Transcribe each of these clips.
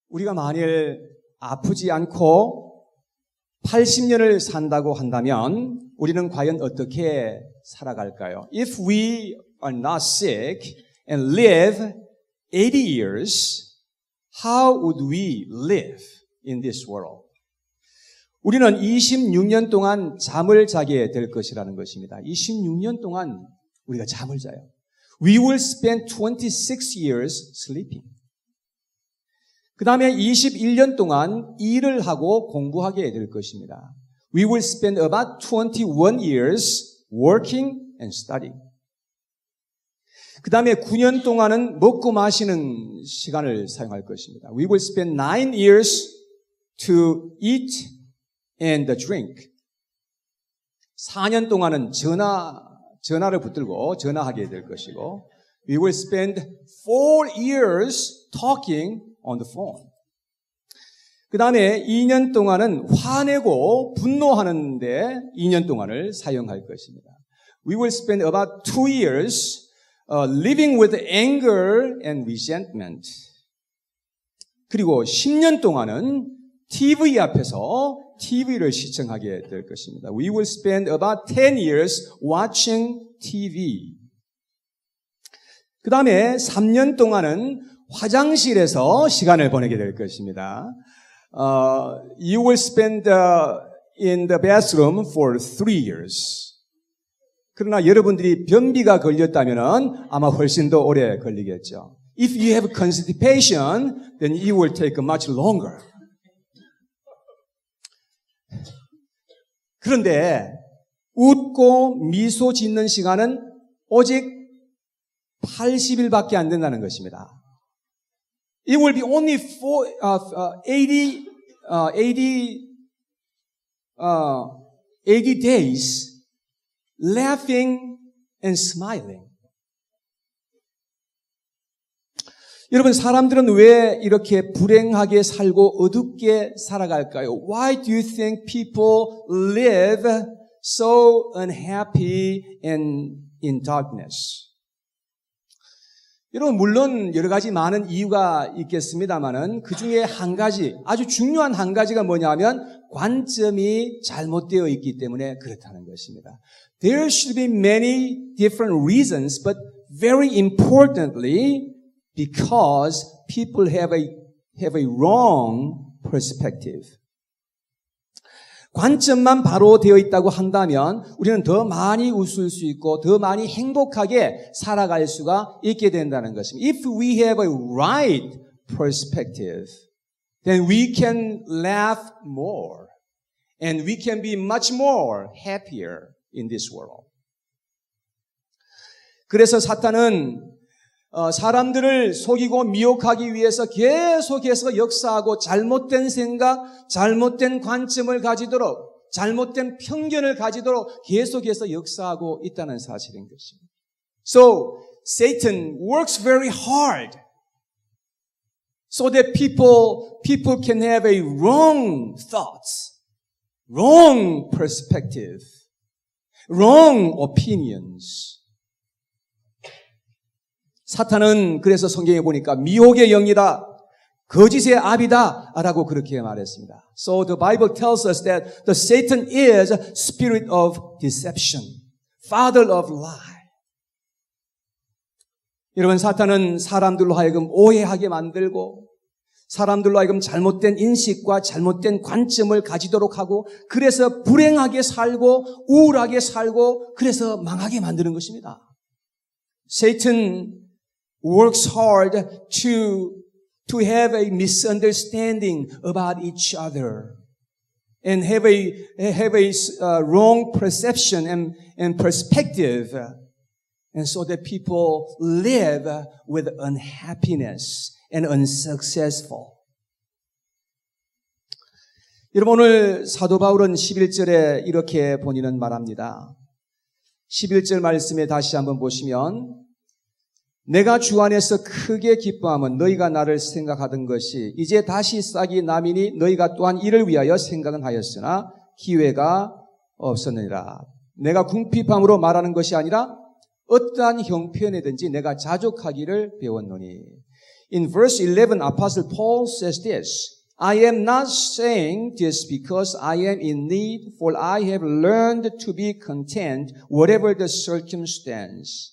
우리가 만일 아프지 않고 80년을 산다고 한다면 우리는 과연 어떻게 살아갈까요? If we are not sick and live 80 years, how would we live in this world? 우리는 26년 동안 잠을 자게 될 것이라는 것입니다. 26년 동안 우리가 잠을 자요. We will spend 26 years sleeping. 그 다음에 21년 동안 일을 하고 공부하게 될 것입니다. We will spend about 21 years working and studying. 그 다음에 9년 동안은 먹고 마시는 시간을 사용할 것입니다. We will spend 9 years to eat and drink. 4년 동안은 전화를 붙들고 전화하게 될 것이고, we will spend 4 years talking on the phone. 그 다음에 2년 동안은 화내고 분노하는데 2년 동안을 사용할 것입니다. We will spend about 2 years living with anger and resentment. 그리고 10년 동안은 TV 앞에서 TV를 시청하게 될 것입니다. We will spend about 10 years watching TV. 그 다음에 3년 동안은 화장실에서 시간을 보내게 될 것입니다. You will spend in the bathroom for 3 years. 그러나 여러분들이 변비가 걸렸다면 아마 훨씬 더 오래 걸리겠죠. If you have constipation, then it will take much longer. 그런데 웃고 미소 짓는 시간은 오직 80일밖에 안 된다는 것입니다. It will be only 80 days laughing and smiling. 여러분, 사람들은 왜 이렇게 불행하게 살고 어둡게 살아갈까요? Why do you think people live so unhappy and in darkness? 여러분, 물론 여러 가지 많은 이유가 있겠습니다만은 그 중에 한 가지, 아주 중요한 한 가지가 뭐냐면 관점이 잘못되어 있기 때문에 그렇다는 것입니다. There should be many different reasons, but very importantly, because people have a wrong perspective. 관점만 바로 되어 있다고 한다면 우리는 더 많이 웃을 수 있고 더 많이 행복하게 살아갈 수가 있게 된다는 것입니다. If we have a right perspective, then we can laugh more and we can be much more happier in this world. 그래서 사탄은 사람들을 속이고 미혹하기 위해서 계속해서 역사하고 잘못된 생각, 잘못된 관점을 가지도록, 잘못된 편견을 가지도록 계속해서 역사하고 있다는 사실인 것입니다. So, Satan works very hard so that people can have a wrong thoughts, wrong perspective, wrong opinions. 사탄은 그래서 성경에 보니까 미혹의 영이다, 거짓의 아비다 라고 그렇게 말했습니다. So the Bible tells us that the Satan is a spirit of deception, father of lie. 여러분, 사탄은 사람들로 하여금 오해하게 만들고 사람들로 하여금 잘못된 인식과 잘못된 관점을 가지도록 하고 그래서 불행하게 살고 우울하게 살고 그래서 망하게 만드는 것입니다. Satan works hard to have a misunderstanding about each other and have a wrong perception and perspective, and so that people live with unhappiness and unsuccessful. 여러분, 오늘 사도 바울은 11절에 이렇게 본인은 말합니다. 11절 말씀에 다시 한번 보시면 내가 주 안에서 크게 기뻐함은 너희가 나를 생각하던 것이 이제 다시 싹이 나미니 너희가 또한 이를 위하여 생각은 하였으나 기회가 없었느니라. 내가 궁핍함으로 말하는 것이 아니라 어떠한 형편이든지 내가 자족하기를 배웠노니 In verse 11, Apostle Paul says this, I am not saying this because I am in need, for I have learned to be content, whatever the circumstance.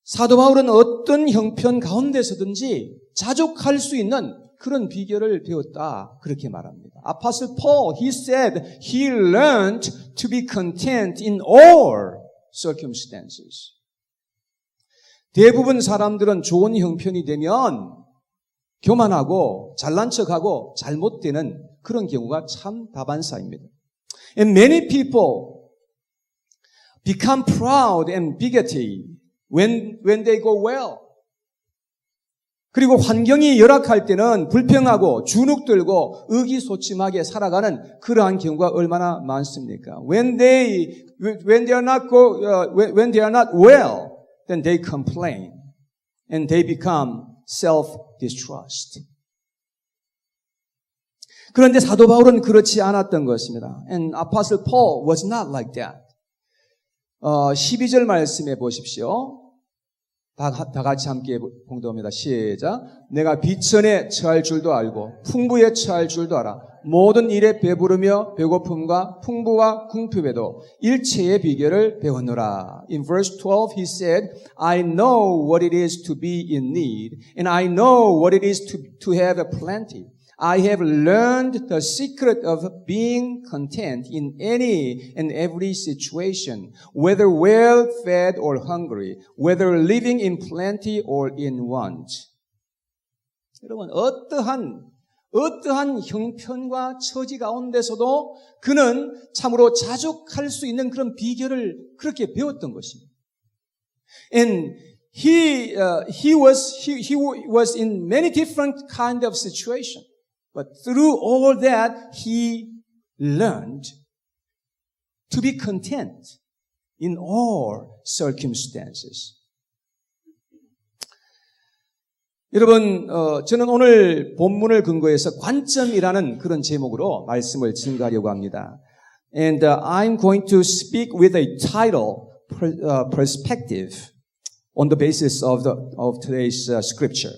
사도 바울은 어떤 형편 가운데서든지 자족할 수 있는 그런 비결을 배웠다. 그렇게 말합니다. Apostle Paul, he said he learned to be content in all circumstances. 대부분 사람들은 좋은 형편이 되면 교만하고 잘난 척하고 잘못되는 그런 경우가 참 다반사입니다. And many people become proud and bigoted when they go well. 그리고 환경이 열악할 때는 불평하고 주눅들고 의기소침하게 살아가는 그러한 경우가 얼마나 많습니까? When they are not well, then they complain and they become self-distrust. 그런데 사도 바울은 그렇지 않았던 것입니다. And Apostle Paul was not like that. 12절 말씀해 보십시오. 다 같이 함께 봉독합니다. 시작. 내가 비천에 처할 줄도 알고 풍부에 처할 줄도 알아. 모든 일에 배부르며 배고픔과 풍부와 궁핍에도 일체의 비결을 배웠노라. In verse 12 he said, I know what it is to be in need, and I know what it is to have a plenty. I have learned the secret of being content in any and every situation, whether well-fed or hungry, whether living in plenty or in want. 여러분, 어떠한 형편과 처지 가운데서도 그는 참으로 자족할 수 있는 그런 비결을 그렇게 배웠던 것입니다. And he was in many different kind of situations. But through all that, he learned to be content in all circumstances. 여러분, 저는 오늘 본문을 근거해서 관점이라는 그런 제목으로 말씀을 증가하려고 합니다. And I'm going to speak with a title, perspective, on the basis of today's scripture.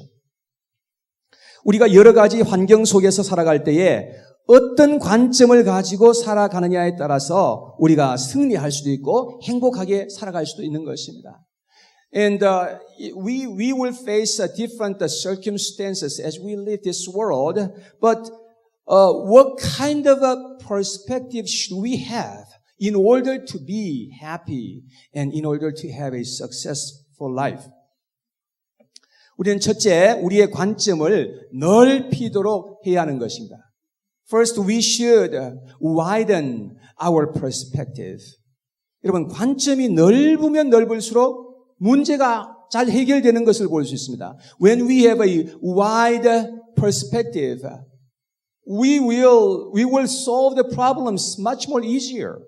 우리가 여러 가지 환경 속에서 살아갈 때에 어떤 관점을 가지고 살아가느냐에 따라서 우리가 승리할 수도 있고 행복하게 살아갈 수도 있는 것입니다. And we will face different circumstances as we live this world, but what kind of a perspective should we have in order to be happy and in order to have a successful life? 우리는 첫째, 우리의 관점을 넓히도록 해야 하는 것입니다. First, we should widen our perspective. 여러분, 관점이 넓으면 넓을수록 문제가 잘 해결되는 것을 볼 수 있습니다. When we have a wide perspective, we will solve the problems much more easier.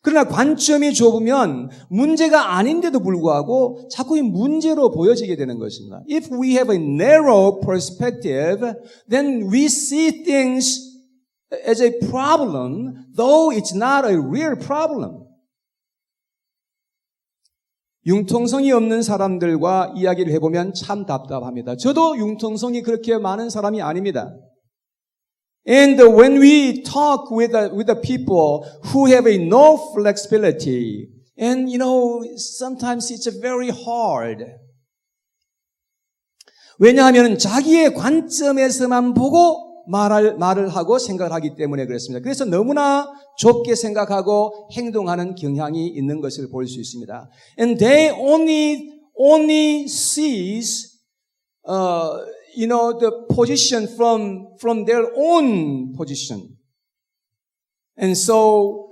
그러나 관점이 좁으면 문제가 아닌데도 불구하고 자꾸 이 문제로 보여지게 되는 것입니다. If we have a narrow perspective, then we see things as a problem, though it's not a real problem. 융통성이 없는 사람들과 이야기를 해보면 참 답답합니다. 저도 융통성이 그렇게 많은 사람이 아닙니다. And when we talk with the people who have no flexibility, and sometimes it's very hard. 왜냐하면 자기의 관점에서만 보고 말을 하고 생각을 하기 때문에 그렇습니다. 그래서 너무나 좁게 생각하고 행동하는 경향이 있는 것을 볼 수 있습니다. And they only sees the position from their own position. And so,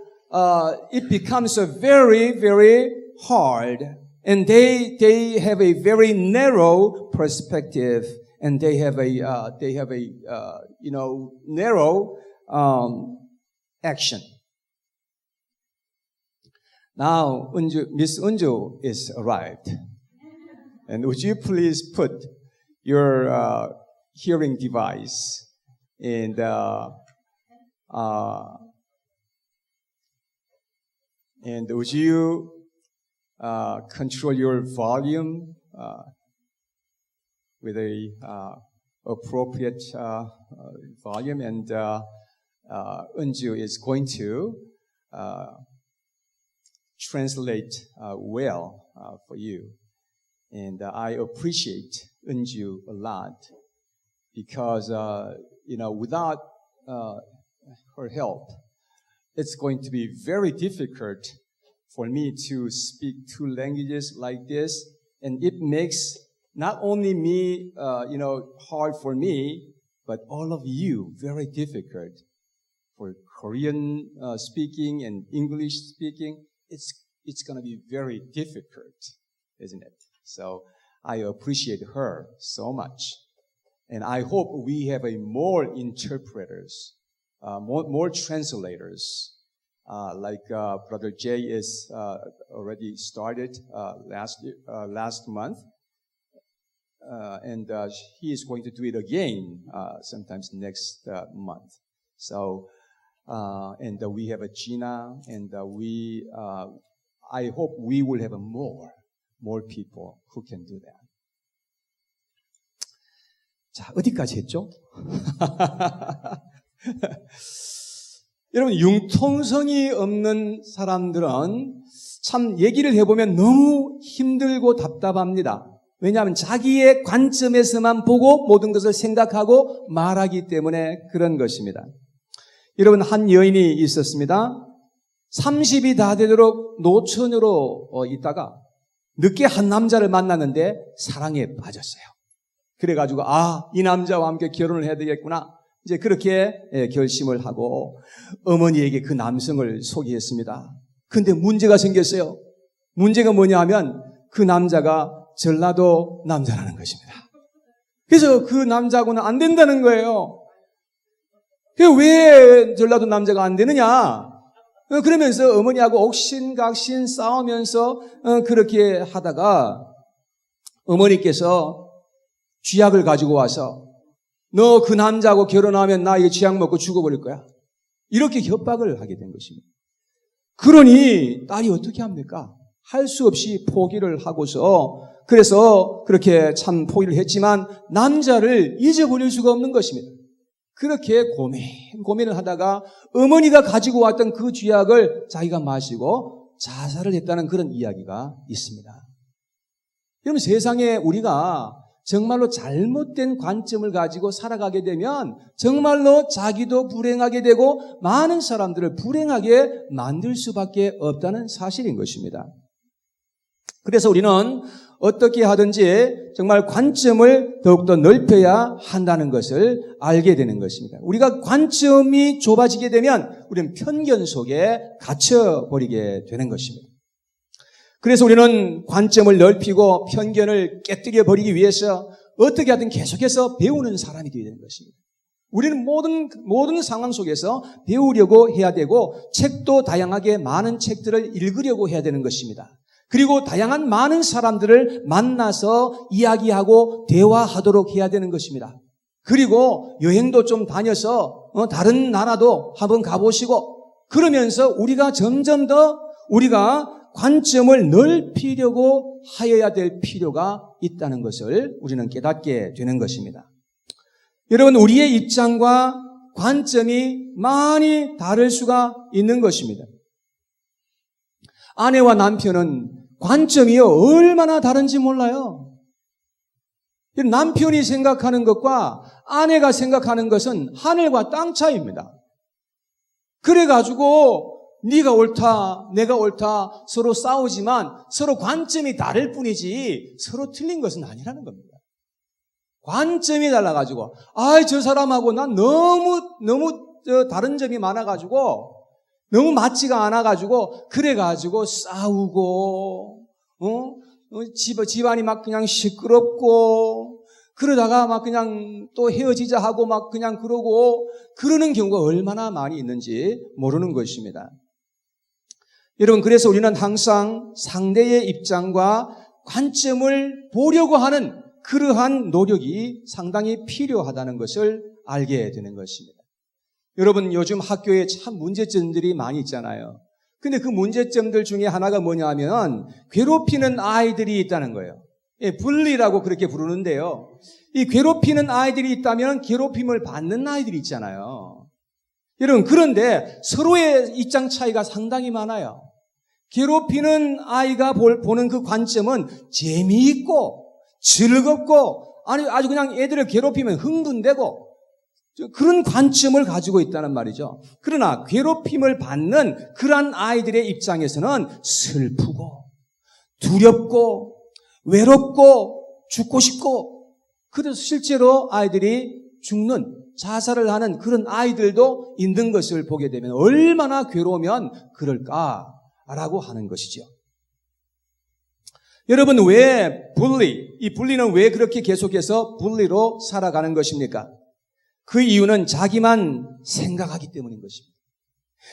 it becomes a very, very hard. And they have a very narrow perspective. And they have a narrow, action. Now, Miss Unju is arrived. And would you please put your hearing device and would you control your volume with a appropriate volume, and Eunju is going to translate well for you. And I appreciate Eunju a lot because, without her help, it's going to be very difficult for me to speak two languages like this. And it makes not only me, hard for me, but all of you very difficult for Korean speaking and English speaking. It's going to be very difficult, isn't it? So I appreciate her so much. And I hope we have more interpreters, more translators, like Brother Jay is already started last month. And he is going to do it again sometimes next month. So, and we have a Gina, and I hope we will have more people who can do that. 자, 어디까지 했죠? 여러분, 융통성이 없는 사람들은 참 얘기를 해보면 너무 힘들고 답답합니다. 왜냐하면 자기의 관점에서만 보고 모든 것을 생각하고 말하기 때문에 그런 것입니다. 여러분, 한 여인이 있었습니다. 30이 다 되도록 노처녀로 있다가 늦게 한 남자를 만났는데 사랑에 빠졌어요. 그래가지고 이 남자와 함께 결혼을 해야 되겠구나. 이제 그렇게 결심을 하고 어머니에게 그 남성을 소개했습니다. 근데 문제가 생겼어요. 문제가 뭐냐 하면 그 남자가 전라도 남자라는 것입니다. 그래서 그 남자하고는 안 된다는 거예요. 왜 전라도 남자가 안 되느냐? 그러면서 어머니하고 옥신각신 싸우면서 그렇게 하다가 어머니께서 쥐약을 가지고 와서 너 그 남자하고 결혼하면 나 이거 쥐약 먹고 죽어버릴 거야. 이렇게 협박을 하게 된 것입니다. 그러니 딸이 어떻게 합니까? 할 수 없이 포기를 하고서 그래서 그렇게 참 포기를 했지만 남자를 잊어버릴 수가 없는 것입니다. 그렇게 고민을 하다가 어머니가 가지고 왔던 그 쥐약을 자기가 마시고 자살을 했다는 그런 이야기가 있습니다. 여러분, 세상에 우리가 정말로 잘못된 관점을 가지고 살아가게 되면 정말로 자기도 불행하게 되고 많은 사람들을 불행하게 만들 수밖에 없다는 사실인 것입니다. 그래서 우리는 어떻게 하든지 정말 관점을 더욱더 넓혀야 한다는 것을 알게 되는 것입니다. 우리가 관점이 좁아지게 되면 우리는 편견 속에 갇혀버리게 되는 것입니다. 그래서 우리는 관점을 넓히고 편견을 깨뜨려 버리기 위해서 어떻게 하든 계속해서 배우는 사람이 되어야 되는 것입니다. 우리는 모든 상황 속에서 배우려고 해야 되고 책도 다양하게 많은 책들을 읽으려고 해야 되는 것입니다. 그리고 다양한 많은 사람들을 만나서 이야기하고 대화하도록 해야 되는 것입니다. 그리고 여행도 좀 다녀서 다른 나라도 한번 가보시고 그러면서 우리가 점점 더 우리가 관점을 넓히려고 하여야 될 필요가 있다는 것을 우리는 깨닫게 되는 것입니다. 여러분, 우리의 입장과 관점이 많이 다를 수가 있는 것입니다. 아내와 남편은 관점이요 얼마나 다른지 몰라요. 남편이 생각하는 것과 아내가 생각하는 것은 하늘과 땅 차이입니다. 그래가지고 네가 옳다, 내가 옳다 서로 싸우지만 서로 관점이 다를 뿐이지 서로 틀린 것은 아니라는 겁니다. 관점이 달라가지고 저 사람하고 난 너무 다른 점이 많아가지고 너무 맞지가 않아가지고 그래가지고 싸우고 집안이 막 그냥 시끄럽고 그러다가 막 그냥 또 헤어지자 하고 막 그냥 그러고 그러는 경우가 얼마나 많이 있는지 모르는 것입니다. 여러분, 그래서 우리는 항상 상대의 입장과 관점을 보려고 하는 그러한 노력이 상당히 필요하다는 것을 알게 되는 것입니다. 여러분, 요즘 학교에 참 문제점들이 많이 있잖아요. 근데 그 문제점들 중에 하나가 뭐냐 하면 괴롭히는 아이들이 있다는 거예요. 예, bully라고 그렇게 부르는데요. 이 괴롭히는 아이들이 있다면 괴롭힘을 받는 아이들이 있잖아요. 여러분, 그런데 서로의 입장 차이가 상당히 많아요. 괴롭히는 아이가 보는 그 관점은 재미있고 즐겁고 아주 그냥 애들을 괴롭히면 흥분되고 그런 관점을 가지고 있다는 말이죠. 그러나 괴롭힘을 받는 그런 아이들의 입장에서는 슬프고 두렵고 외롭고 죽고 싶고 그래서 실제로 아이들이 죽는 자살을 하는 그런 아이들도 있는 것을 보게 되면 얼마나 괴로우면 그럴까라고 하는 것이죠. 여러분, 왜 이 분리는 왜 그렇게 계속해서 분리로 살아가는 것입니까? 그 이유는 자기만 생각하기 때문인 것입니다.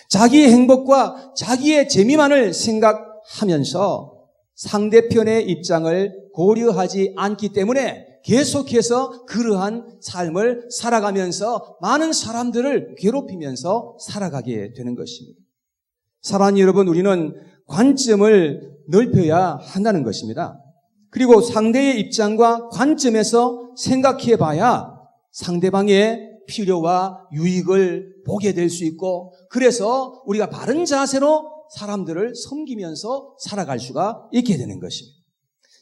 자기의 행복과 자기의 재미만을 생각하면서 상대편의 입장을 고려하지 않기 때문에 계속해서 그러한 삶을 살아가면서 많은 사람들을 괴롭히면서 살아가게 되는 것입니다. 사랑하는 여러분, 우리는 관점을 넓혀야 한다는 것입니다. 그리고 상대의 입장과 관점에서 생각해 봐야 상대방의 필요와 유익을 보게 될 수 있고 그래서 우리가 바른 자세로 사람들을 섬기면서 살아갈 수가 있게 되는 것입니다.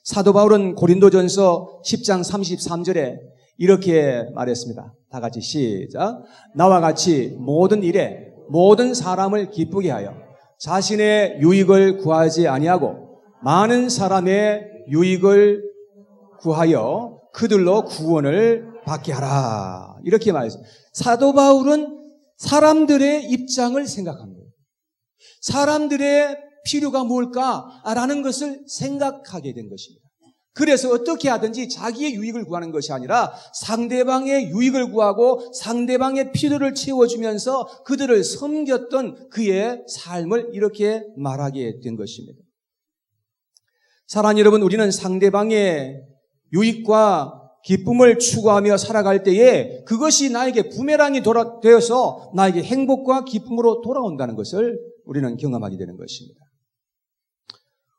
사도 바울은 고린도전서 10장 33절에 이렇게 말했습니다. 다 같이 시작. 나와 같이 모든 일에 모든 사람을 기쁘게 하여 자신의 유익을 구하지 아니하고 많은 사람의 유익을 구하여 그들로 구원을 받게 하라. 이렇게 말했습니다. 사도 바울은 사람들의 입장을 생각한 거예요. 사람들의 필요가 뭘까라는 것을 생각하게 된 것입니다. 그래서 어떻게 하든지 자기의 유익을 구하는 것이 아니라 상대방의 유익을 구하고 상대방의 필요를 채워주면서 그들을 섬겼던 그의 삶을 이렇게 말하게 된 것입니다. 사랑하는 여러분, 우리는 상대방의 유익과 기쁨을 추구하며 살아갈 때에 그것이 나에게 부메랑이 되어서 나에게 행복과 기쁨으로 돌아온다는 것을 우리는 경험하게 되는 것입니다.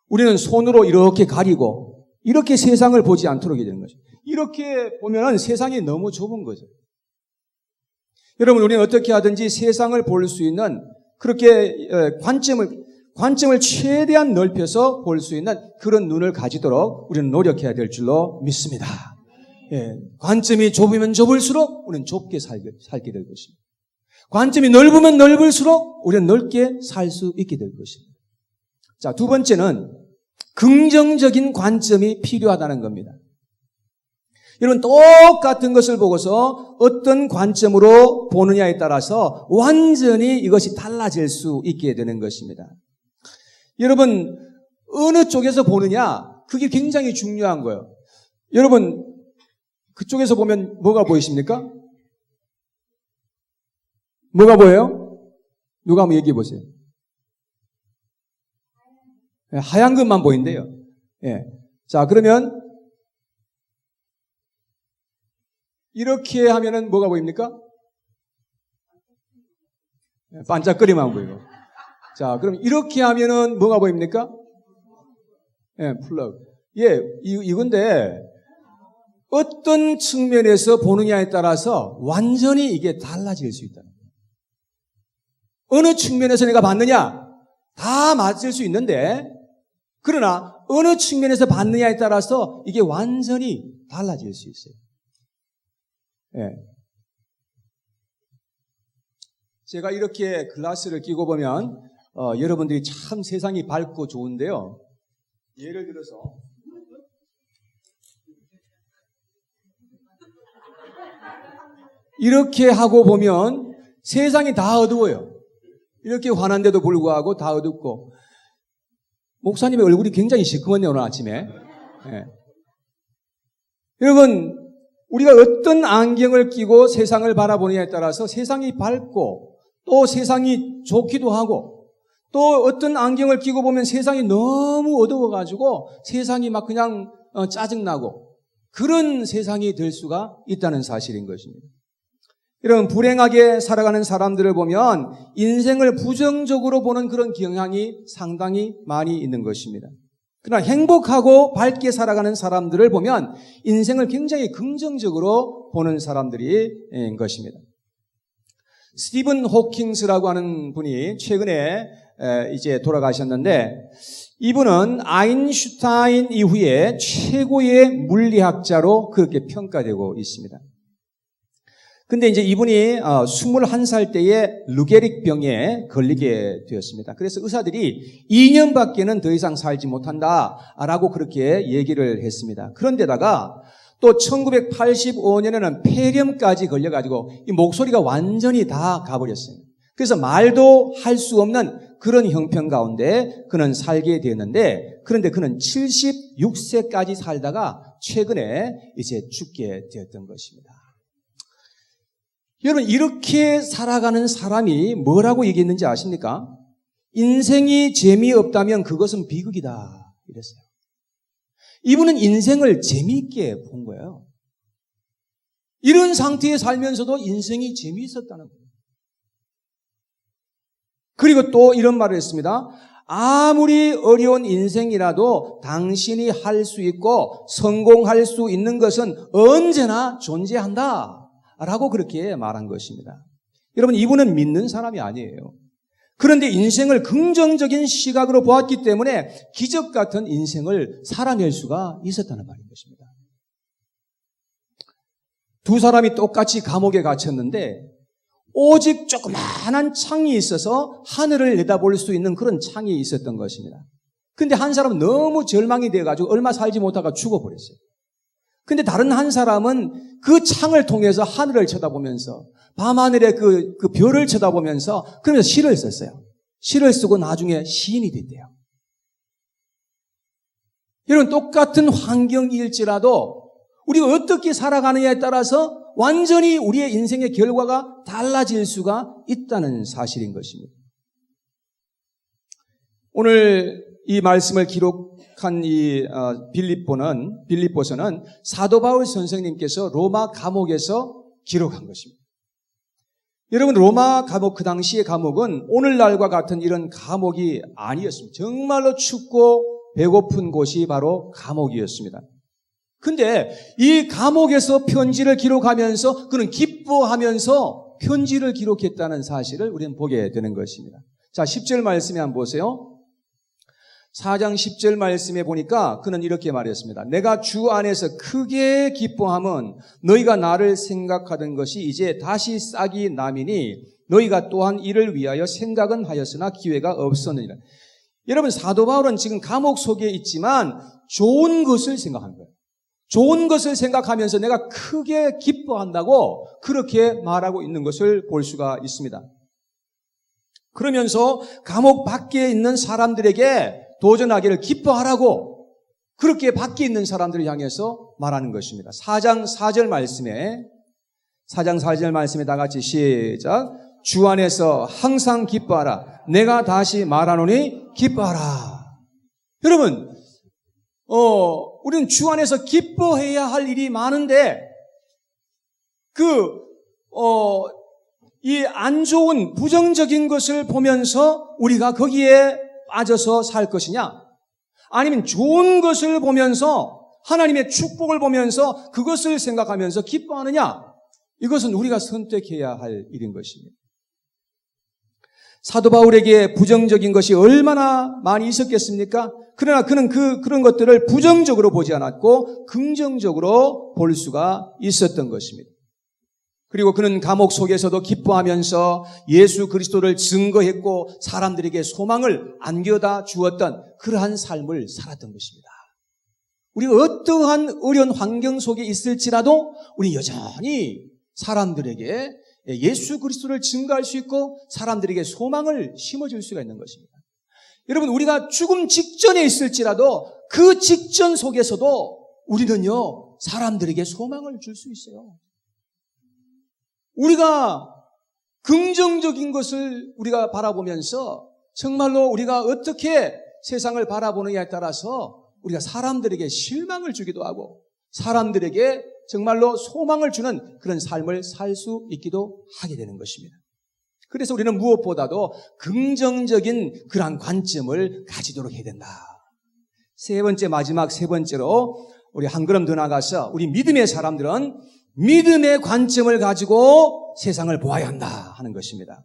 우리는 손으로 이렇게 가리고 이렇게 세상을 보지 않도록 되는 거죠. 이렇게 보면 세상이 너무 좁은 거죠. 여러분, 우리는 어떻게 하든지 세상을 볼 수 있는 그렇게 관점을 최대한 넓혀서 볼 수 있는 그런 눈을 가지도록 우리는 노력해야 될 줄로 믿습니다. 예, 관점이 좁으면 좁을수록 우리는 좁게 살게 될 것입니다. 관점이 넓으면 넓을수록 우리는 넓게 살 수 있게 될 것입니다. 자, 두 번째는 긍정적인 관점이 필요하다는 겁니다. 여러분, 똑같은 것을 보고서 어떤 관점으로 보느냐에 따라서 완전히 이것이 달라질 수 있게 되는 것입니다. 여러분, 어느 쪽에서 보느냐, 그게 굉장히 중요한 거예요. 여러분, 그쪽에서 보면 뭐가 보이십니까? 뭐가 보여요? 누가 한번 얘기해 보세요. 하얀 것만 보인대요. 예. 자, 그러면 이렇게 하면은 뭐가 보입니까? 반짝거리만 보이고. 자, 그럼 이렇게 하면은 뭐가 보입니까? 예, 플러그. 예, 이건데 어떤 측면에서 보느냐에 따라서 완전히 이게 달라질 수 있다. 어느 측면에서 내가 봤느냐? 다 맞을 수 있는데 그러나 어느 측면에서 봤느냐에 따라서 이게 완전히 달라질 수 있어요. 예. 제가 이렇게 글라스를 끼고 보면 여러분들이 참 세상이 밝고 좋은데요. 예를 들어서 이렇게 하고 보면 세상이 다 어두워요. 이렇게 환한데도 불구하고 다 어둡고 목사님의 얼굴이 굉장히 시커먼네요, 오늘 아침에. 예. 여러분, 우리가 어떤 안경을 끼고 세상을 바라보느냐에 따라서 세상이 밝고 또 세상이 좋기도 하고 또 어떤 안경을 끼고 보면 세상이 너무 어두워가지고 세상이 막 그냥 짜증나고 그런 세상이 될 수가 있다는 사실인 것입니다. 여러분, 불행하게 살아가는 사람들을 보면 인생을 부정적으로 보는 그런 경향이 상당히 많이 있는 것입니다. 그러나 행복하고 밝게 살아가는 사람들을 보면 인생을 굉장히 긍정적으로 보는 사람들인 것입니다. 스티븐 호킹스라고 하는 분이 최근에 이제 돌아가셨는데, 이분은 아인슈타인 이후에 최고의 물리학자로 그렇게 평가되고 있습니다. 근데 이제 이분이 21살 때에 루게릭 병에 걸리게 되었습니다. 그래서 의사들이 2년밖에는 더 이상 살지 못한다라고 그렇게 얘기를 했습니다. 그런데다가 또 1985년에는 폐렴까지 걸려가지고 이 목소리가 완전히 다 가버렸어요. 그래서 말도 할 수 없는 그런 형편 가운데 그는 살게 되었는데, 그런데 그는 76세까지 살다가 최근에 이제 죽게 되었던 것입니다. 여러분, 이렇게 살아가는 사람이 뭐라고 얘기했는지 아십니까? 인생이 재미없다면 그것은 비극이다 이랬어요. 이분은 인생을 재미있게 본 거예요. 이런 상태에 살면서도 인생이 재미있었다는 거예요. 그리고 또 이런 말을 했습니다. 아무리 어려운 인생이라도 당신이 할 수 있고 성공할 수 있는 것은 언제나 존재한다 라고 그렇게 말한 것입니다. 여러분, 이분은 믿는 사람이 아니에요. 그런데 인생을 긍정적인 시각으로 보았기 때문에 기적 같은 인생을 살아낼 수가 있었다는 말인 것입니다. 두 사람이 똑같이 감옥에 갇혔는데 오직 조그마한 창이 있어서 하늘을 내다볼 수 있는 그런 창이 있었던 것입니다. 근데 한 사람은 너무 절망이 되어가지고 얼마 살지 못하고 죽어버렸어요. 근데 다른 한 사람은 그 창을 통해서 하늘을 쳐다보면서 밤하늘의 그 별을 쳐다보면서 그러면서 시를 썼어요. 시를 쓰고 나중에 시인이 됐대요. 여러분, 똑같은 환경일지라도 우리가 어떻게 살아가느냐에 따라서 완전히 우리의 인생의 결과가 달라질 수가 있다는 사실인 것입니다. 오늘 이 말씀을 기록한 이 빌립보서는 사도 바울 선생님께서 로마 감옥에서 기록한 것입니다. 여러분, 로마 감옥, 그 당시의 감옥은 오늘날과 같은 이런 감옥이 아니었습니다. 정말로 춥고 배고픈 곳이 바로 감옥이었습니다. 근데 이 감옥에서 편지를 기록하면서 그는 기뻐하면서 편지를 기록했다는 사실을 우리는 보게 되는 것입니다. 자, 10절 말씀에 한번 보세요. 4장 10절 말씀에 보니까 그는 이렇게 말했습니다. 내가 주 안에서 크게 기뻐함은 너희가 나를 생각하던 것이 이제 다시 싹이 나미니 너희가 또한 이를 위하여 생각은 하였으나 기회가 없었느니라. 여러분, 사도 바울은 지금 감옥 속에 있지만 좋은 것을 생각하는 거예요. 좋은 것을 생각하면서 내가 크게 기뻐한다고 그렇게 말하고 있는 것을 볼 수가 있습니다. 그러면서 감옥 밖에 있는 사람들에게 도전하기를 기뻐하라고 그렇게 밖에 있는 사람들을 향해서 말하는 것입니다. 4장 4절 말씀에 다 같이 시작. 주 안에서 항상 기뻐하라. 내가 다시 말하노니 기뻐하라. 여러분, 우리는 주 안에서 기뻐해야 할 일이 많은데, 이 안 좋은 부정적인 것을 보면서 우리가 거기에 빠져서 살 것이냐? 아니면 좋은 것을 보면서 하나님의 축복을 보면서 그것을 생각하면서 기뻐하느냐? 이것은 우리가 선택해야 할 일인 것입니다. 사도 바울에게 부정적인 것이 얼마나 많이 있었겠습니까? 그러나 그는 그런 것들을 부정적으로 보지 않았고 긍정적으로 볼 수가 있었던 것입니다. 그리고 그는 감옥 속에서도 기뻐하면서 예수 그리스도를 증거했고 사람들에게 소망을 안겨다 주었던 그러한 삶을 살았던 것입니다. 우리가 어떠한 어려운 환경 속에 있을지라도 우리 여전히 사람들에게 예수 그리스도를 증거할 수 있고 사람들에게 소망을 심어줄 수가 있는 것입니다. 여러분, 우리가 죽음 직전에 있을지라도 그 직전 속에서도 우리는요, 사람들에게 소망을 줄 수 있어요. 우리가 긍정적인 것을 우리가 바라보면서 정말로 우리가 어떻게 세상을 바라보느냐에 따라서 우리가 사람들에게 실망을 주기도 하고 사람들에게 정말로 소망을 주는 그런 삶을 살 수 있기도 하게 되는 것입니다. 그래서 우리는 무엇보다도 긍정적인 그러한 관점을 가지도록 해야 된다. 세 번째, 마지막 세 번째로 우리 한 걸음 더 나가서 우리 믿음의 사람들은 믿음의 관점을 가지고 세상을 보아야 한다 하는 것입니다.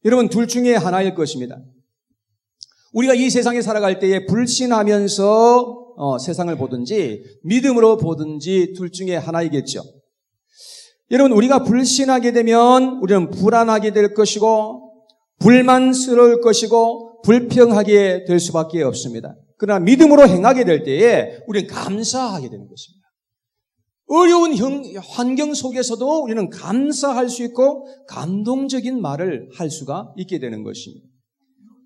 여러분, 둘 중에 하나일 것입니다. 우리가 이 세상에 살아갈 때에 불신하면서 세상을 보든지 믿음으로 보든지 둘 중에 하나이겠죠. 여러분, 우리가 불신하게 되면 우리는 불안하게 될 것이고 불만스러울 것이고 불평하게 될 수밖에 없습니다. 그러나 믿음으로 행하게 될 때에 우리는 감사하게 되는 것입니다. 어려운 환경 속에서도 우리는 감사할 수 있고 감동적인 말을 할 수가 있게 되는 것입니다.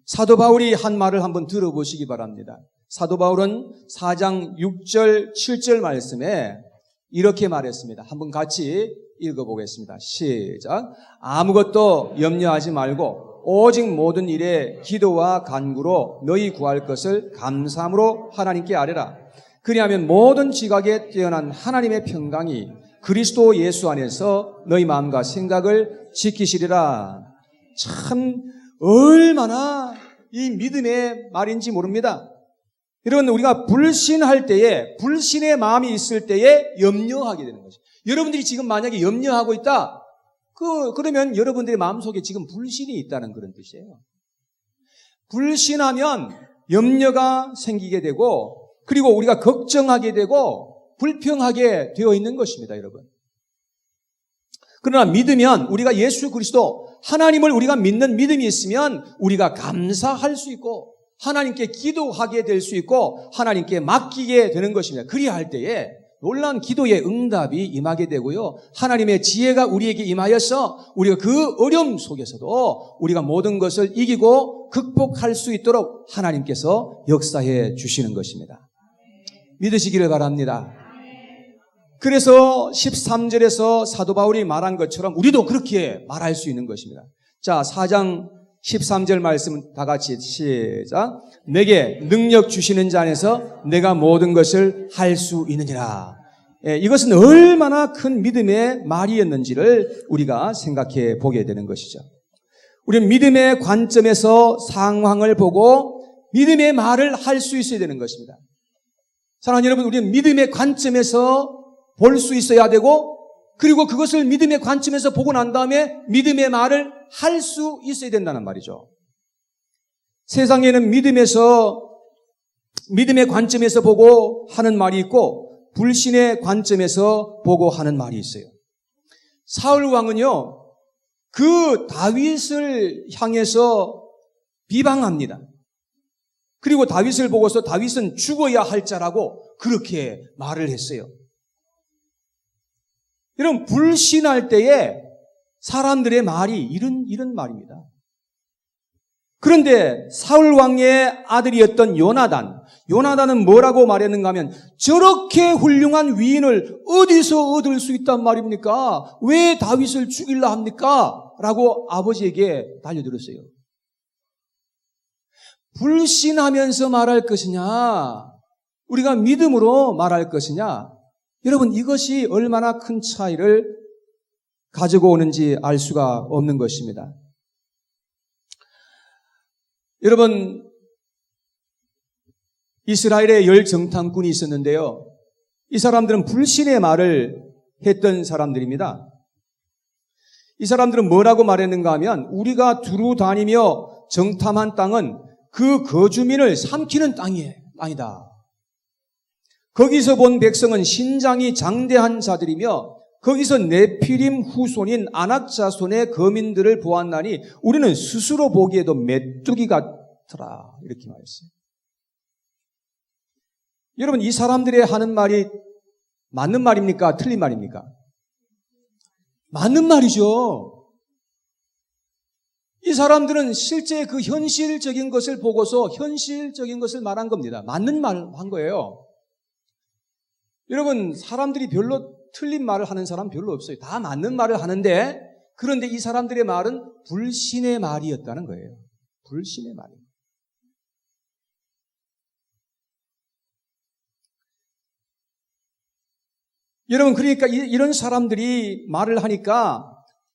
사도 바울이 한 말을 한번 들어보시기 바랍니다. 사도 바울은 4장 6절, 7절 말씀에 이렇게 말했습니다. 한번 같이 읽어보겠습니다. 시작. 아무것도 염려하지 말고 오직 모든 일에 기도와 간구로 너희 구할 것을 감사함으로 하나님께 아뢰라. 그리하면 모든 지각에 뛰어난 하나님의 평강이 그리스도 예수 안에서 너희 마음과 생각을 지키시리라. 참 얼마나 이 믿음의 말인지 모릅니다. 여러분, 우리가 불신할 때에, 불신의 마음이 있을 때에 염려하게 되는 거죠. 여러분들이 지금 만약에 염려하고 있다, 그러면 여러분들의 마음속에 지금 불신이 있다는 그런 뜻이에요. 불신하면 염려가 생기게 되고, 그리고 우리가 걱정하게 되고 불평하게 되어 있는 것입니다, 여러분. 그러나 믿으면 우리가 예수 그리스도 하나님을 우리가 믿는 믿음이 있으면 우리가 감사할 수 있고 하나님께 기도하게 될 수 있고 하나님께 맡기게 되는 것입니다. 그리할 때에 놀라운 기도의 응답이 임하게 되고요. 하나님의 지혜가 우리에게 임하여서 우리가 그 어려움 속에서도 우리가 모든 것을 이기고 극복할 수 있도록 하나님께서 역사해 주시는 것입니다. 믿으시기를 바랍니다. 그래서 13절에서 사도 바울이 말한 것처럼 우리도 그렇게 말할 수 있는 것입니다. 자, 4장 13절 말씀 다 같이 시작. 내게 능력 주시는 자 안에서 내가 모든 것을 할 수 있느니라. 이것은 얼마나 큰 믿음의 말이었는지를 우리가 생각해 보게 되는 것이죠. 우리는 믿음의 관점에서 상황을 보고 믿음의 말을 할 수 있어야 되는 것입니다. 사랑하는 여러분, 우리는 믿음의 관점에서 볼 수 있어야 되고, 그리고 그것을 믿음의 관점에서 보고 난 다음에 믿음의 말을 할 수 있어야 된다는 말이죠. 세상에는 믿음의 관점에서 보고 하는 말이 있고, 불신의 관점에서 보고 하는 말이 있어요. 사울 왕은요, 그 다윗을 향해서 비방합니다. 그리고 다윗을 보고서 다윗은 죽어야 할 자라고 그렇게 말을 했어요. 여러분, 불신할 때에 사람들의 말이 이런 말입니다. 그런데 사울 왕의 아들이었던 요나단은 뭐라고 말했는가 하면 저렇게 훌륭한 위인을 어디서 얻을 수 있단 말입니까? 왜 다윗을 죽이려 합니까? 라고 아버지에게 달려들었어요. 불신하면서 말할 것이냐, 우리가 믿음으로 말할 것이냐, 여러분, 이것이 얼마나 큰 차이를 가지고 오는지 알 수가 없는 것입니다. 여러분, 이스라엘에 10정탐꾼이 있었는데요. 이 사람들은 불신의 말을 했던 사람들입니다. 이 사람들은 뭐라고 말했는가 하면 우리가 두루 다니며 정탐한 땅은 그 거주민을 삼키는 땅이다. 거기서 본 백성은 신장이 장대한 자들이며 거기서 네피림 후손인 아낙 자손의 거민들을 보았나니 우리는 스스로 보기에도 메뚜기 같더라. 이렇게 말했어요. 여러분, 이 사람들의 하는 말이 맞는 말입니까? 틀린 말입니까? 맞는 말이죠. 이 사람들은 실제 그 현실적인 것을 보고서 현실적인 것을 말한 겁니다. 맞는 말 한 거예요. 여러분, 사람들이 별로 틀린 말을 하는 사람 별로 없어요. 다 맞는 말을 하는데, 그런데 이 사람들의 말은 불신의 말이었다는 거예요. 불신의 말이에요. 여러분, 그러니까 이런 사람들이 말을 하니까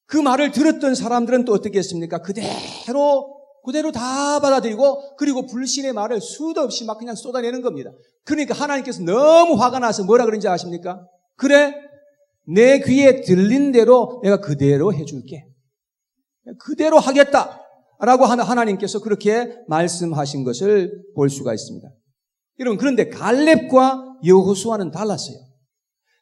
그 말을 들었던 사람들은 또 어떻게 했습니까? 그대로 그대로 다 받아들이고 그리고 불신의 말을 수도 없이 막 그냥 쏟아내는 겁니다. 그러니까 하나님께서 너무 화가 나서 뭐라 그런지 아십니까? 그래, 내 귀에 들린 대로 내가 그대로 해줄게. 그대로 하겠다. 라고 하면 하나님께서 그렇게 말씀하신 것을 볼 수가 있습니다. 여러분, 그런데 갈렙과 여호수아는 달랐어요.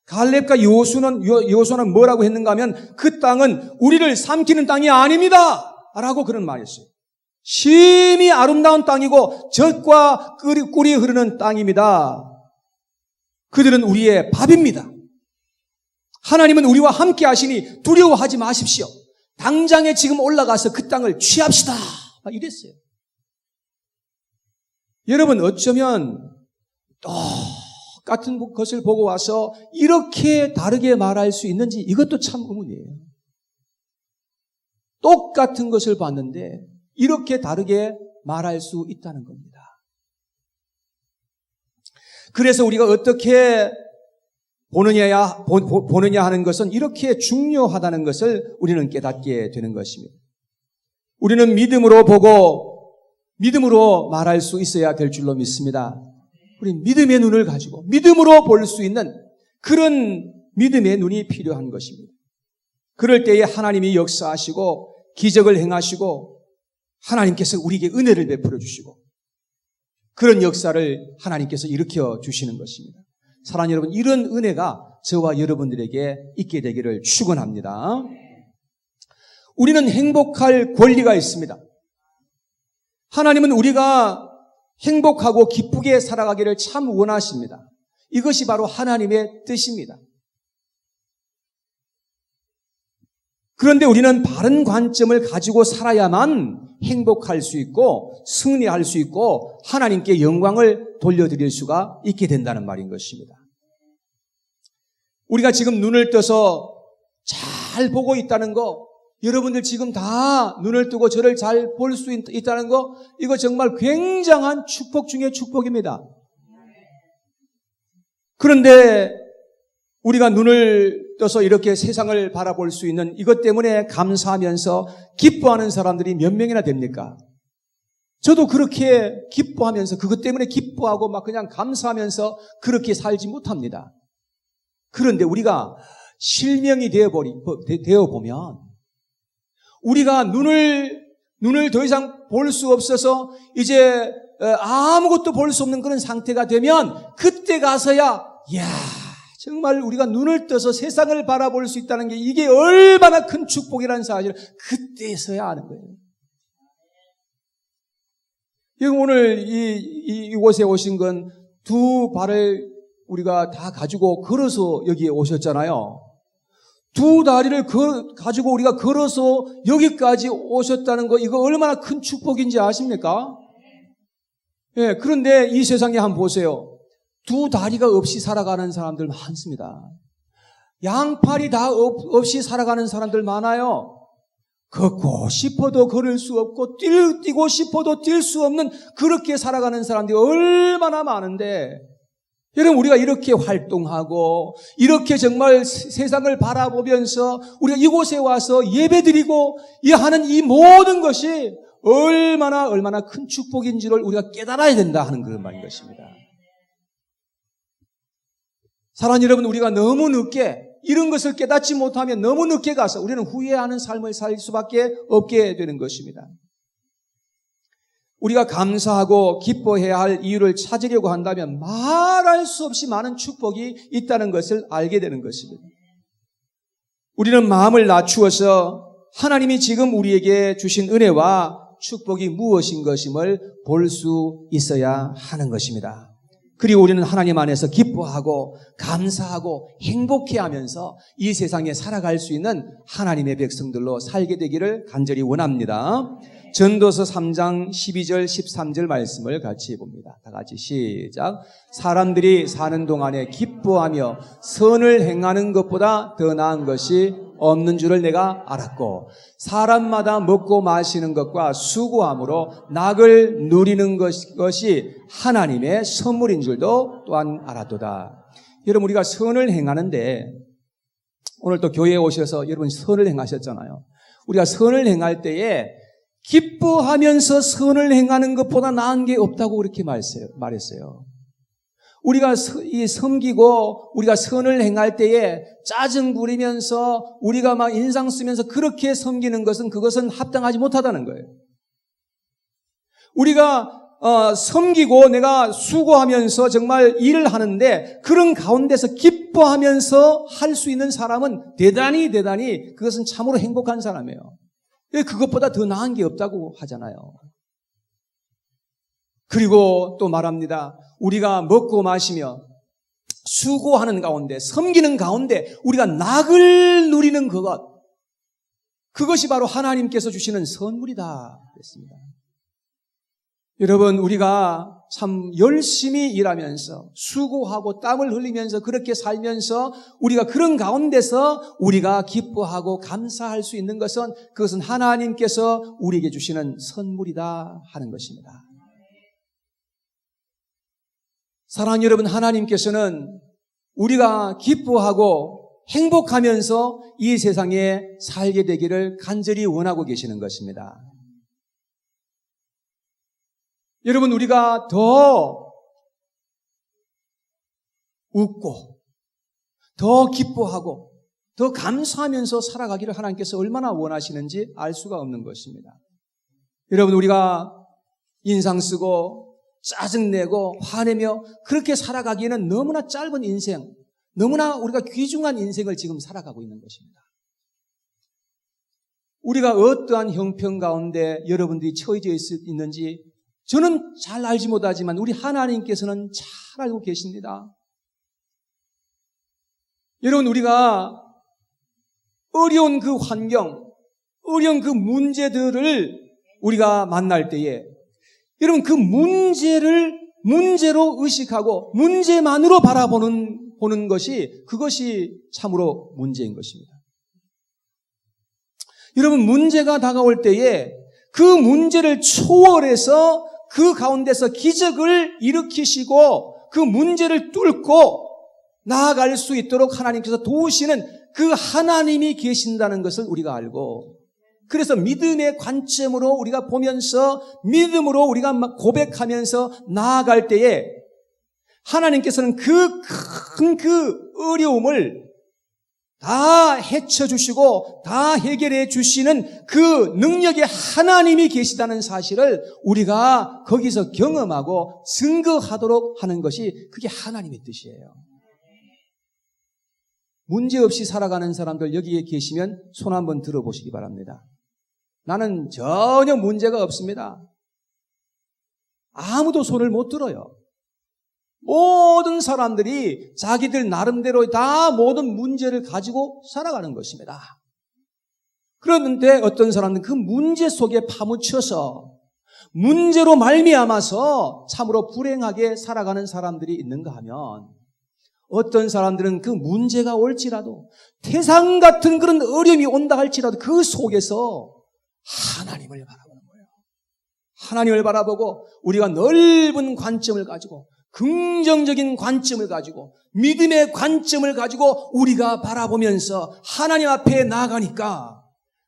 갈렙과 여호수아는 뭐라고 했는가 하면 그 땅은 우리를 삼키는 땅이 아닙니다. 라고 그런 말이었어요. 심히 아름다운 땅이고 젖과 꿀이 흐르는 땅입니다. 그들은 우리의 밥입니다. 하나님은 우리와 함께 하시니 두려워하지 마십시오. 당장에 지금 올라가서 그 땅을 취합시다. 막 이랬어요. 여러분, 어쩌면 똑같은 것을 보고 와서 이렇게 다르게 말할 수 있는지 이것도 참 의문이에요. 똑같은 것을 봤는데 이렇게 다르게 말할 수 있다는 겁니다. 그래서 우리가 어떻게 보느냐 하는 것은 이렇게 중요하다는 것을 우리는 깨닫게 되는 것입니다. 우리는 믿음으로 보고 믿음으로 말할 수 있어야 될 줄로 믿습니다. 우리 믿음의 눈을 가지고 믿음으로 볼 수 있는 그런 믿음의 눈이 필요한 것입니다. 그럴 때에 하나님이 역사하시고 기적을 행하시고 하나님께서 우리에게 은혜를 베풀어 주시고 그런 역사를 하나님께서 일으켜 주시는 것입니다. 사랑하는 여러분, 이런 은혜가 저와 여러분들에게 있게 되기를 축원합니다. 우리는 행복할 권리가 있습니다. 하나님은 우리가 행복하고 기쁘게 살아가기를 참 원하십니다. 이것이 바로 하나님의 뜻입니다. 그런데 우리는 바른 관점을 가지고 살아야만 행복할 수 있고 승리할 수 있고 하나님께 영광을 돌려드릴 수가 있게 된다는 말인 것입니다. 우리가 지금 눈을 떠서 잘 보고 있다는 거, 여러분들 지금 다 눈을 뜨고 저를 잘 볼 수 있다는 거, 이거 정말 굉장한 축복 중에 축복입니다. 그런데 우리가 눈을 떠서 이렇게 세상을 바라볼 수 있는 이것 때문에 감사하면서 기뻐하는 사람들이 몇 명이나 됩니까? 저도 그렇게 기뻐하면서 그것 때문에 기뻐하고 막 그냥 감사하면서 그렇게 살지 못합니다. 그런데 우리가 실명이 되어보면 우리가 눈을 더 이상 볼 수 없어서 이제 아무것도 볼 수 없는 그런 상태가 되면 그때 가서야 정말 우리가 눈을 떠서 세상을 바라볼 수 있다는 게 이게 얼마나 큰 축복이라는 사실을 그때서야 아는 거예요. 오늘 이곳에 오신 건 두 발을 우리가 다 가지고 걸어서 여기에 오셨잖아요. 두 다리를 가지고 우리가 걸어서 여기까지 오셨다는 거, 이거 얼마나 큰 축복인지 아십니까? 예, 그런데 이 세상에 한번 보세요. 두 다리가 없이 살아가는 사람들 많습니다. 양팔이 다 없이 살아가는 사람들 많아요. 걷고 싶어도 걸을 수 없고 뛰고 싶어도 뛸 수 없는 그렇게 살아가는 사람들이 얼마나 많은데, 여러분, 우리가 이렇게 활동하고 이렇게 정말 세상을 바라보면서 우리가 이곳에 와서 예배드리고 하는 이 모든 것이 얼마나 큰 축복인지를 우리가 깨달아야 된다 하는 그런 말인 것입니다. 사랑하는 여러분, 우리가 너무 늦게 이런 것을 깨닫지 못하면 너무 늦게 가서 우리는 후회하는 삶을 살 수밖에 없게 되는 것입니다. 우리가 감사하고 기뻐해야 할 이유를 찾으려고 한다면 말할 수 없이 많은 축복이 있다는 것을 알게 되는 것입니다. 우리는 마음을 낮추어서 하나님이 지금 우리에게 주신 은혜와 축복이 무엇인 것임을 볼 수 있어야 하는 것입니다. 그리고 우리는 하나님 안에서 기뻐하고 감사하고 행복해하면서 이 세상에 살아갈 수 있는 하나님의 백성들로 살게 되기를 간절히 원합니다. 전도서 3장 12절 13절 말씀을 같이 봅니다. 다 같이 시작. 사람들이 사는 동안에 기뻐하며 선을 행하는 것보다 더 나은 것이 없는 줄을 내가 알았고, 사람마다 먹고 마시는 것과 수고함으로 낙을 누리는 것이 하나님의 선물인 줄도 또한 알았도다. 여러분, 우리가 선을 행하는데, 오늘 또 교회에 오셔서 여러분 선을 행하셨잖아요. 우리가 선을 행할 때에 기뻐하면서 선을 행하는 것보다 나은 게 없다고 그렇게 말했어요. 우리가 섬기고 우리가 선을 행할 때에 짜증 부리면서 우리가 막 인상 쓰면서 그렇게 섬기는 것은 그것은 합당하지 못하다는 거예요. 우리가 섬기고 내가 수고하면서 정말 일을 하는데 그런 가운데서 기뻐하면서 할 수 있는 사람은 대단히 그것은 참으로 행복한 사람이에요. 그것보다 더 나은 게 없다고 하잖아요. 그리고 또 말합니다. 우리가 먹고 마시며 수고하는 가운데 섬기는 가운데 우리가 낙을 누리는 그것이 바로 하나님께서 주시는 선물이다 그랬습니다. 여러분, 우리가 참 열심히 일하면서 수고하고 땀을 흘리면서 그렇게 살면서 우리가 그런 가운데서 우리가 기뻐하고 감사할 수 있는 것은 그것은 하나님께서 우리에게 주시는 선물이다 하는 것입니다. 사랑하는 여러분, 하나님께서는 우리가 기뻐하고 행복하면서 이 세상에 살게 되기를 간절히 원하고 계시는 것입니다. 여러분, 우리가 더 웃고 더 기뻐하고 더 감사하면서 살아가기를 하나님께서 얼마나 원하시는지 알 수가 없는 것입니다. 여러분, 우리가 인상 쓰고 짜증내고 화내며 그렇게 살아가기에는 너무나 짧은 인생, 너무나 우리가 귀중한 인생을 지금 살아가고 있는 것입니다. 우리가 어떠한 형편 가운데 여러분들이 처해져 있는지 저는 잘 알지 못하지만 우리 하나님께서는 잘 알고 계십니다. 여러분, 우리가 어려운 그 환경, 어려운 그 문제들을 우리가 만날 때에 여러분 그 문제로 의식하고 문제만으로 바라보는 것이 그것이 참으로 문제인 것입니다. 여러분, 문제가 다가올 때에 그 문제를 초월해서 그 가운데서 기적을 일으키시고 그 문제를 뚫고 나아갈 수 있도록 하나님께서 도우시는 그 하나님이 계신다는 것을 우리가 알고, 그래서 믿음의 관점으로 우리가 보면서 믿음으로 우리가 고백하면서 나아갈 때에 하나님께서는 그 큰 어려움을 다 헤쳐주시고 다 해결해 주시는 그 능력의 하나님이 계시다는 사실을 우리가 거기서 경험하고 증거하도록 하는 것이 그게 하나님의 뜻이에요. 문제없이 살아가는 사람들 여기에 계시면 손 한번 들어보시기 바랍니다. 나는 전혀 문제가 없습니다. 아무도 손을 못 들어요. 모든 사람들이 자기들 나름대로 다 모든 문제를 가지고 살아가는 것입니다. 그런데 어떤 사람은 그 문제 속에 파묻혀서 문제로 말미암아서 참으로 불행하게 살아가는 사람들이 있는가 하면, 어떤 사람들은 그 문제가 올지라도 태산 같은 그런 어려움이 온다 할지라도 그 속에서 하나님을 바라보는 거예요. 하나님을 바라보고 우리가 넓은 관점을 가지고 긍정적인 관점을 가지고 믿음의 관점을 가지고 우리가 바라보면서 하나님 앞에 나아가니까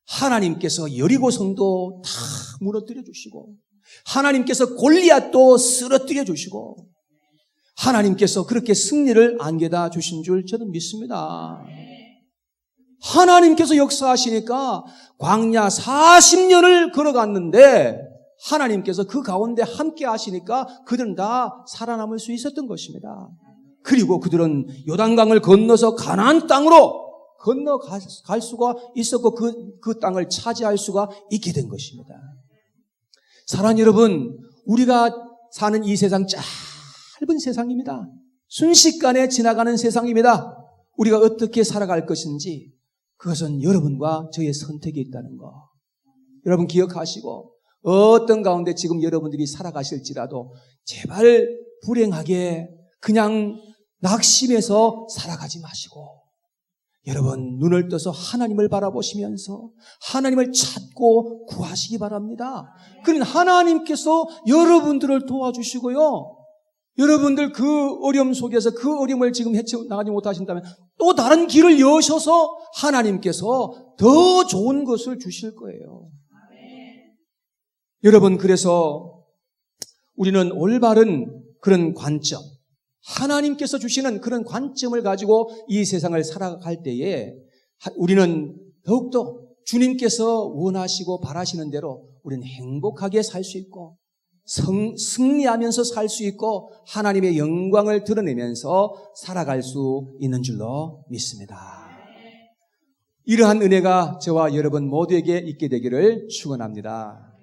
하나님께서 여리고성도 다 무너뜨려 주시고 하나님께서 골리앗도 쓰러뜨려 주시고 하나님께서 그렇게 승리를 안겨다 주신 줄 저는 믿습니다. 하나님께서 역사하시니까 광야 40년을 걸어갔는데 하나님께서 그 가운데 함께 하시니까 그들은 다 살아남을 수 있었던 것입니다. 그리고 그들은 요단강을 건너서 가나안 땅으로 건너갈 수가 있었고 그 땅을 차지할 수가 있게 된 것입니다. 사랑하는 여러분, 우리가 사는 이 세상 짧은 세상입니다. 순식간에 지나가는 세상입니다. 우리가 어떻게 살아갈 것인지 그것은 여러분과 저의 선택이 있다는 거 여러분 기억하시고, 어떤 가운데 지금 여러분들이 살아가실지라도 제발 불행하게 그냥 낙심해서 살아가지 마시고 여러분 눈을 떠서 하나님을 바라보시면서 하나님을 찾고 구하시기 바랍니다. 그러면 하나님께서 여러분들을 도와주시고요, 여러분들 그 어려움 속에서 그 어려움을 지금 헤쳐나가지 못하신다면 또 다른 길을 여셔서 하나님께서 더 좋은 것을 주실 거예요. 여러분, 그래서 우리는 올바른 그런 관점, 하나님께서 주시는 그런 관점을 가지고 이 세상을 살아갈 때에 우리는 더욱더 주님께서 원하시고 바라시는 대로 우리는 행복하게 살 수 있고 승리하면서 살 수 있고 하나님의 영광을 드러내면서 살아갈 수 있는 줄로 믿습니다. 이러한 은혜가 저와 여러분 모두에게 있게 되기를 축원합니다.